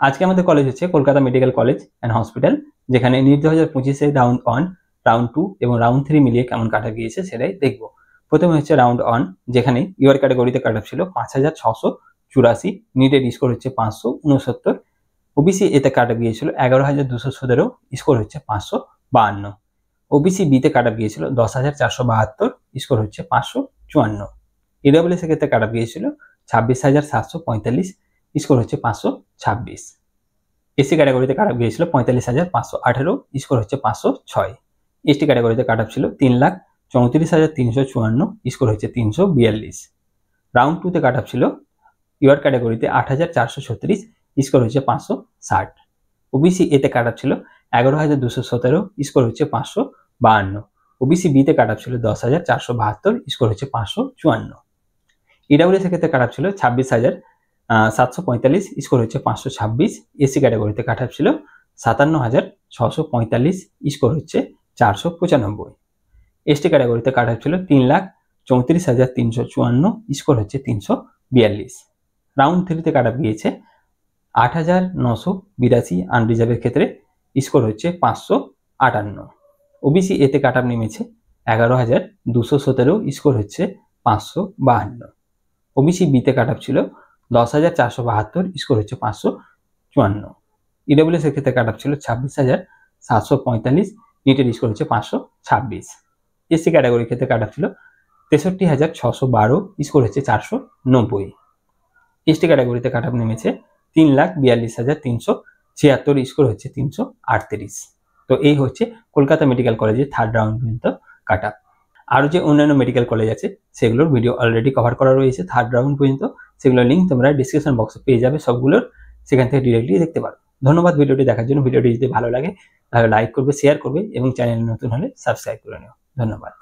আজকে আমাদের কলেজ হচ্ছে Kolkata medical college and hospital, যেখানে নিট 2025-এ রাউন্ড 1, রাউন্ড 2 এবং রাউন্ড 3 মিলিয়ে কেমন কাটা গিয়েছে সেটাই দেখবো। প্রথমে হচ্ছে রাউন্ড 1, যেখানে ইউআর ক্যাটাগরিতে কাট অফ ছিল 5684, নিটের স্কোর হচ্ছে 569, ওবিসি এতে কাটা গিয়েছিল 11217, স্কোর হচ্ছে 552, ওবিসি বিতে কাটা গিয়েছিল 10472, স্কোর হচ্ছে 554, ইডব্লিউএস এর ক্ষেত্রে কাটা গিয়েছিল 26745, স্কোর হচ্ছে 526, এসসি ক্যাটাগরিতে কাট অফ গিয়েছিল 45518, স্কোর হচ্ছে 506, এসটি ক্যাটাগরিতে কাট অফ ছিল 3,34,354, স্কোর হচ্ছে 342, রাউন্ড 2 তে কাট অফ ছিল ইউআর ক্যাটাগরিতে 8436, স্কোর হচ্ছে 560, ওবিসি এতে কাট অফ ছিল 11217, স্কোর হচ্ছে 552, ওবিসি বিতে কাট অফ ছিল 10472, স্কোর হচ্ছে 554, ইডব্লিউএস এর ক্ষেত্রে কাট অফ ছিল 26,745, স্কোর হচ্ছে 526, এসসি ক্যাটাগরিতে কাট অফ ছিল 57,645, স্কোর হচ্ছে 495, এসটি ক্যাটাগরিতে কাট অফ ছিল 3,34,354, স্কোর হচ্ছে 342, রাউন্ড 3 তে কাট অফ গিয়েছে 8,982 আনরিজার্ভের ক্ষেত্রে, স্কোর হচ্ছে 558, ওবিসি এতে কাট অফ নেমেছে 11,217, স্কোর হচ্ছে 552, ওবিসি বিতে কাট অফ ছিল 10,472, স্কোর হচ্ছে 554, ইডব্লিউএস এর ক্ষেত্রে কাট অফ ছিল 26,745, নিটের স্কোর হচ্ছে 526, এসসি ক্যাটাগরির ক্ষেত্রে কাট অফ ছিল 63,612, স্কোর হচ্ছে 490, এসটি ক্যাটাগরিতে কাট অফ নেমেছে 3,42,376, স্কোর হচ্ছে 338। তো এই হচ্ছে কলকাতা মেডিকেল কলেজের থার্ড রাউন্ড পর্যন্ত কাট অফ। আরও যে অন্যান্য মেডিকেল কলেজ আছে সেগুলোর ভিডিও অলরেডি কভার করা রয়েছে থার্ড রাউন্ড পর্যন্ত, সেগুলোর লিঙ্ক তোমরা ডিসক্রিপশন বক্সে পেয়ে যাবে সবগুলোর, সেখান থেকে ডিরেক্টলি দেখতে পারো। ধন্যবাদ ভিডিওটি দেখার জন্য। ভিডিওটি যদি ভালো লাগে তাহলে লাইক করবে, শেয়ার করবে এবং চ্যানেলে নতুন হলে সাবস্ক্রাইব করে নিও। ধন্যবাদ।